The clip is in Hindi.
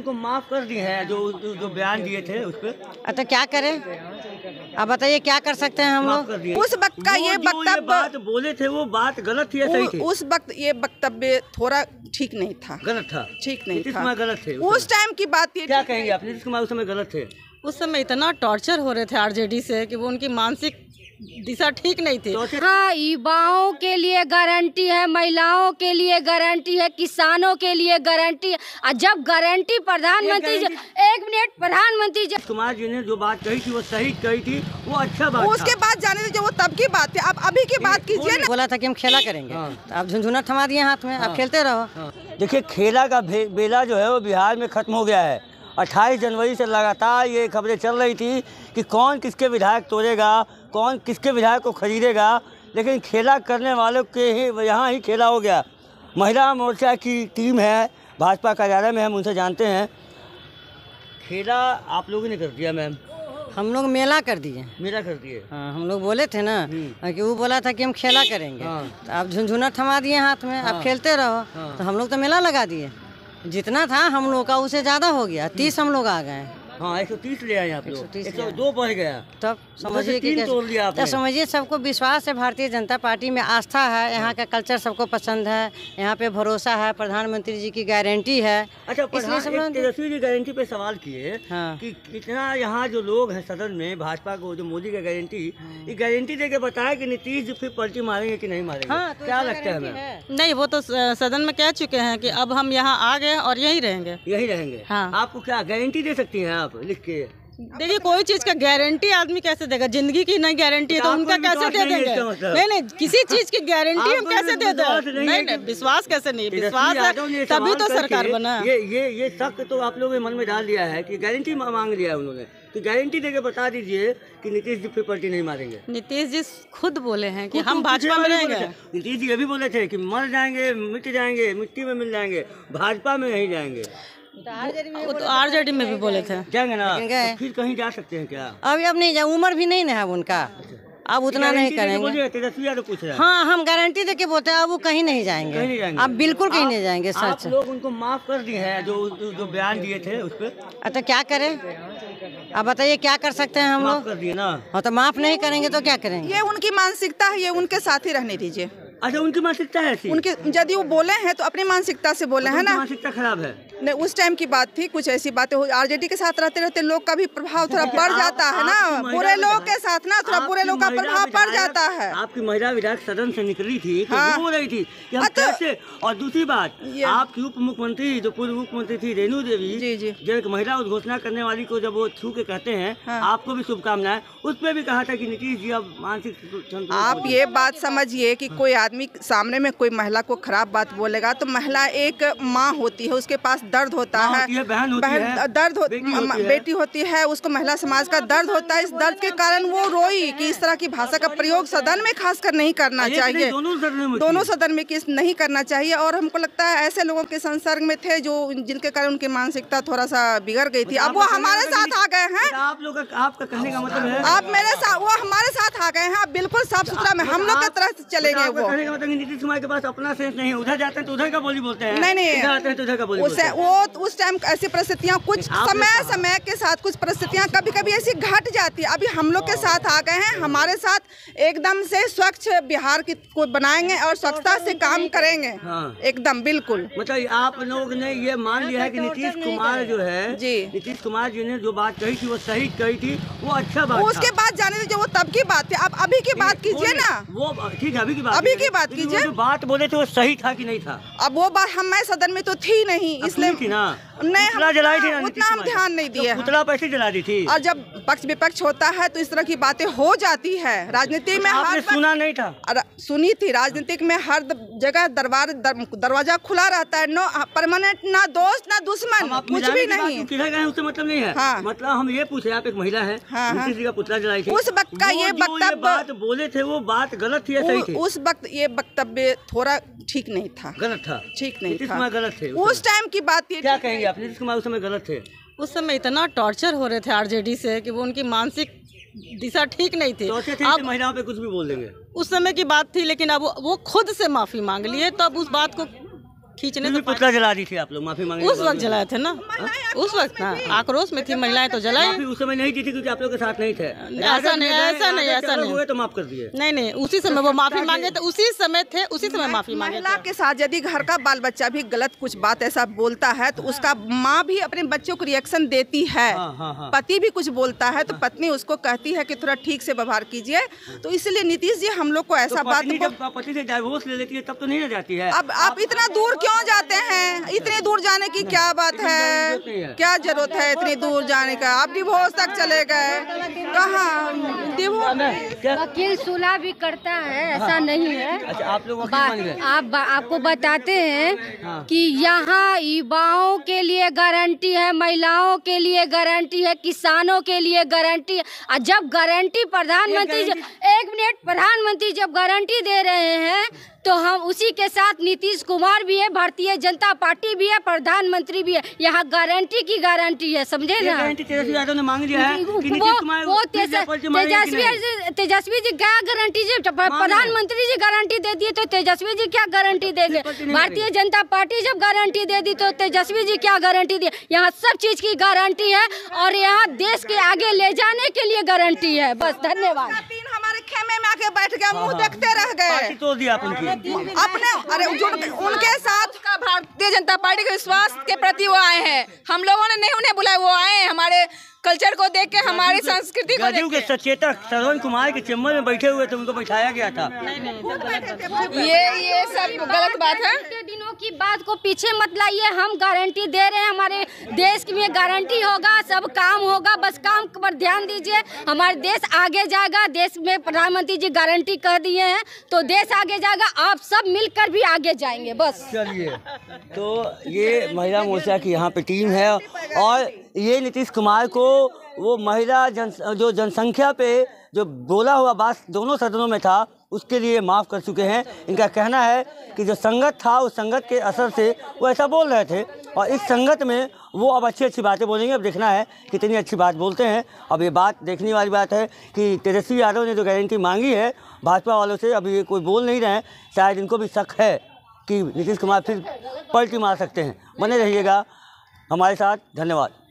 उनको माफ कर दिए हैं, जो बयान दिए थे उस पर। तो क्या करें, अब बताइए क्या कर सकते हैं हम लोग। उस वक्त का ये वक्तव्य बात बोले थे वो बात गलत थी या सही थी? उस वक्त ये वक्तव्य थोड़ा ठीक नहीं था, गलत था, ठीक नहीं नीतीश था, कुमार गलत थे उस टाइम की बात। ये क्या कहेंगे आप? नीतीश कुमार उस समय गलत थे। उस समय इतना टॉर्चर हो रहे थे आरजेडी से कि वो उनकी मानसिक दिशा ठीक नहीं थी। हाँ, युवाओं के लिए गारंटी है, महिलाओं के लिए गारंटी है, किसानों के लिए गारंटी है। और जब गारंटी प्रधानमंत्री प्रधानमंत्री कुमार जी ने जो बात कही थी वो सही कही थी, वो अच्छा बात उसके बाद जाने दीजिए, वो तब की बात थी। अब अभी की बात कीजिए ना। बोला था कि हम खेला करेंगे, तो अब झुनझुना थमा दिए हाथ में, अब खेलते रहो। देखिए, खेला का बेला जो है वो बिहार में खत्म हो गया है। 28 जनवरी से लगातार ये खबरें चल रही थी कि कौन किसके विधायक तोड़ेगा, कौन किसके विधायक को खरीदेगा, लेकिन खेला करने वालों के ही यहाँ ही खेला हो गया। महिला मोर्चा की टीम है भाजपा कार्यालय में, हम उनसे जानते हैं। खेला आप लोगों ने कर दिया मैम? हम लोग मेला कर दिए। मेला कर दिए? हाँ, हम लोग बोले थे ना कि वो बोला था कि हम खेला करेंगे, तो अब झुनझुना थमा दिए हाथ में, अब खेलते रहो। तो हम लोग तो मेला लगा दिए, जितना था हम लोग का उससे ज़्यादा हो गया। 30 हम लोग आ गए। हाँ, 130 ले आए आप लोग, 102 बढ़ गया। तब समझिए कि तोड़ लिया आपने। तब समझिए सबको विश्वास है, भारतीय जनता पार्टी में आस्था है, यहाँ का कल्चर सबको पसंद है, यहाँ पे भरोसा है, प्रधानमंत्री जी की गारंटी है। अच्छा, तेजस्वी जी गारंटी पे सवाल किए कि कितना यहाँ जो लोग हैं सदन में भाजपा को, जो मोदी का गारंटी, ये गारंटी देके बताया कि नीतीश जी फिर पलटी मारेंगे कि नहीं मारेंगे? हाँ, तो क्या लगता है हमें? नहीं, वो तो सदन में कह चुके हैं कि अब हम यहाँ आ गए और यही रहेंगे। यही रहेंगे? हाँ। आपको क्या गारंटी दे सकती हैं आप लिख के? देखिए, कोई चीज का गारंटी आदमी कैसे देगा? जिंदगी की नहीं गारंटी है तो उनका कैसे दे देंगे? नहीं, किसी चीज की गारंटी हम कैसे दे दें? नहीं, विश्वास कैसे नहीं? विश्वास है तभी तो सरकार बना। ये शक तो आप लोगों ने मन में डाल दिया है कि गारंटी मांग लिया है उन्होंने, तो गारंटी देके बता दीजिए कि नीतीश जी फिर पलटी नहीं मारेंगे। नीतीश जी खुद बोले हैं कि हम भाजपा में रहेंगे। नीतीश जी ये भी बोले थे कि मर जाएंगे, मिट जाएंगे, मिट्टी में मिल जाएंगे, भाजपा में नहीं जाएंगे। तो आरजेडी में भी बोले थे जाएंगे ना, तो फिर कहीं जा सकते हैं क्या? अब नहीं जा, उम्र भी नहीं है उनका, अब उतना नहीं करेंगे। तेजस्वी यादव पूछ रहे हैं। हाँ, हम गारंटी देके बोलते हैं, अब वो कहीं नहीं जाएंगे, अब बिल्कुल कहीं नहीं जाएंगे। सच, आप लोग उनको माफ कर दिए हैं जो बयान दिए थे उस पर। तो क्या करें, अब बताइए क्या कर सकते हैं हम लोग। कर दिए ना। हाँ, तो माफ नहीं करेंगे तो क्या करेंगे? ये उनकी मानसिकता है, ये उनके साथ ही रहने दीजिए। अच्छा, उनकी मानसिकता है ऐसी? उनके यदि वो बोले हैं तो अपनी मानसिकता से बोले हैं ना। मानसिकता खराब है। नहीं, उस टाइम की बात थी, कुछ ऐसी बातें हो। आरजेडी के साथ रहते रहते लोग का भी प्रभाव थोड़ा बढ़ जाता है ना, बुरे लोग के साथ ना थोड़ा बुरे लोग का प्रभाव पड़ जाता है। आपकी महिला विधायक सदन से निकली थी तो वो रही थी कि हम कैसे। और दूसरी बात, आपकी उप मुख्यमंत्री जो पूर्व मुख्यमंत्री थी रेणु देवी जी, जो एक महिला उद्घोषणा करने वाली को जब वो छू के कहते हैं आपको भी शुभकामनाएं, उस पर भी कहा था कि नीतीश जी अब मानसिक। आप ये बात समझिए कि कोई आदमी सामने में कोई महिला को खराब बात बोलेगा तो महिला एक माँ होती है, उसके पास दर्द होता है, बहन दर्द बेटी होती है, उसको महिला समाज का दर्द होता है। इस दर्द के कारण वो रोई कि इस तरह की भाषा का प्रयोग सदन में खासकर नहीं करना चाहिए, दोनों सदन में किस नहीं करना चाहिए। और हमको लगता है ऐसे लोगों के संसर्ग में थे जो जिनके कारण उनकी मानसिकता थोड़ा सा बिगड़ गई थी। अब वो हमारे साथ आ गए हैं। आप लोग आपका कहने का मतलब है आप मेरे साथ, वो हमारे साथ आ गए हैं, आप बिल्कुल साफ सुथरा में हम लोग की तरह से चलेंगे। वो कहने का मतलब नीतीश कुमार के पास अपना सेंस नहीं है, उधर जाते हैं तो उधर का बोली बोलते हैं, नहीं इधर आते हैं तो उधर का बोली बोलते हैं। वो उस टाइम ऐसी परिस्थितियाँ कुछ समय के साथ कुछ परिस्थितियाँ कभी कभी ऐसी घट जाती है। अभी हम लोग के साथ आ गए हैं, हमारे साथ एकदम से स्वच्छ बिहार को बनाएंगे और स्वच्छता से काम करेंगे। एकदम बिल्कुल। मतलब आप लोग ने ये मान लिया है कि नीतीश कुमार जो है जी, नीतीश कुमार जी ने जो बात कही थी वो सही कही थी, वो अच्छा बात। उसके बाद जाने दीजिए, वो तब की बात थी। अब अभी की बात कीजिए ना। वो ठीक है, अभी की बात कीजिए। जो बात बोले थे वो सही था कि नहीं था? अब वो बात हम सदन में तो थी नहीं, इसलिए थी ना, नहीं जलाई थी ना, उतना हम ध्यान नहीं दिए। पुतला पैसे जला दी थी। और जब पक्ष विपक्ष होता है तो इस तरह की बातें हो जाती है राजनीति में। आपने सुना नहीं था? सुनी थी। राजनीतिक में हर जगह दरवाजा खुला रहता है, नो परमानेंट, ना दोस्त ना दुश्मन, कुछ भी नहीं। किधर गए उससे मतलब नहीं है। मतलब हम ये पूछे, आप एक महिला है, नीतीश जी का पुतला जलाई थी, उस वक्त का ये वक्तव्य बात बोले थे वो बात गलत थी या सही थी? उस वक्त ये वक्तव्य थोड़ा ठीक नहीं था, गलत था, ठीक नहीं था, गलत थे। उस टाइम की बात। क्या कहेंगे आप? नीतीश कुमार उस समय गलत थे? उस समय इतना टॉर्चर हो रहे थे आरजेडी से कि वो उनकी मानसिक दिशा ठीक नहीं थी। अब महिलाओं पे कुछ भी बोल देंगे, उस समय की बात थी, लेकिन अब वो खुद से माफी मांग लिए तो अब उस बात को खींचने तो पुतला जला दी थी आप लोग माफी मांगे उस वक्त जलाए थे ना, उस वक्त ना आक्रोश में थी महिलाएं तो जलाए। माफी उस समय नहीं दी थी क्योंकि आप लोग के साथ नहीं थे। ऐसा नहीं हुए तो माफ कर दिए। नहीं उसी समय वो माफी मांगे तो उसी समय थे, उसी समय माफी मांगे। महिला के साथ यदि घर का बाल बच्चा भी गलत कुछ बात ऐसा बोलता है तो उसका माँ भी अपने बच्चों को रिएक्शन देती है। पति भी कुछ बोलता है तो पत्नी उसको कहती है कि थोड़ा ठीक से व्यवहार कीजिए। तो इसलिए नीतीश जी हम लोग को ऐसा बात, पति से डाइवोर्स ले लेती है तब तो नहीं जाती है। अब आप इतना दूर क्यों जाते हैं? इतने दूर जाने की क्या बात है? क्या जरूरत है इतनी दूर जाने का? आप डिवोर्स तक चले गए, कहाँ डिवोर्स? वकील सुलह भी करता है, ऐसा नहीं है। अच्छा, आप लोग आपको बताते हैं कि यहाँ युवाओं के लिए गारंटी है, महिलाओं के लिए गारंटी है, किसानों के लिए गारंटी है। और जब गारंटी प्रधानमंत्री जब गारंटी दे रहे हैं तो हम उसी के साथ नीतीश कुमार भी है, भारतीय जनता पार्टी भी है, प्रधानमंत्री भी है। यहाँ गारंटी की गारंटी है, समझे ना? तेजस्वी यादव ने मांग लिया है कि तेजस्वी जी क्या गारंटी जी? प्रधानमंत्री जी गारंटी दे दिए तो तेजस्वी जी क्या गारंटी देंगे? भारतीय जनता पार्टी जब गारंटी दे दी तो तेजस्वी जी क्या गारंटी दिए? यहाँ सब चीज की गारंटी है और यहाँ देश के आगे ले जाने के लिए गारंटी है। बस, धन्यवाद। हमारे खेमे में आके बैठ गया, मुंह देखते रह गए। तो दिया अपने अरे उनके साथ का भारतीय जनता पार्टी के विश्वास के प्रति वो आए हैं। हम लोगों ने नहीं उन्हें बुलाया, वो आए हैं हमारे कल्चर को देख के, हमारी संस्कृति को देख के। सचेतक श्रवण कुमार के चैम्बर में बैठे हुए थे, उनको बैठाया गया था। ये सब गलत बात है। दिनों की बात को पीछे मत लाइए, हम गारंटी दे रहे हैं, हमारे देश में गारंटी होगा, सब काम होगा, बस काम पर ध्यान दीजिए। हमारे देश आगे जाएगा, देश में प्रधानमंत्री जी गारंटी कह दिए हैं तो देश आगे जाएगा, आप सब मिलकर भी आगे जाएंगे। बस चलिए, तो ये महिला मोर्चा की यहाँ पे टीम है और ये नीतीश कुमार को वो महिला जो जनसंख्या पे जो बोला हुआ बात दोनों सदनों में था उसके लिए माफ़ कर चुके हैं। इनका कहना है कि जो संगत था उस संगत के असर से वो ऐसा बोल रहे थे और इस संगत में वो अब अच्छी बातें बोलेंगे। अब देखना है कितनी अच्छी बात बोलते हैं। अब ये बात देखने वाली बात है कि तेजस्वी यादव ने जो गारंटी मांगी है भाजपा वालों से, अभी ये कोई बोल नहीं रहे हैं। शायद इनको भी शक है कि नीतीश कुमार फिर पलटी मार सकते हैं। बने रहिएगा हमारे साथ, धन्यवाद।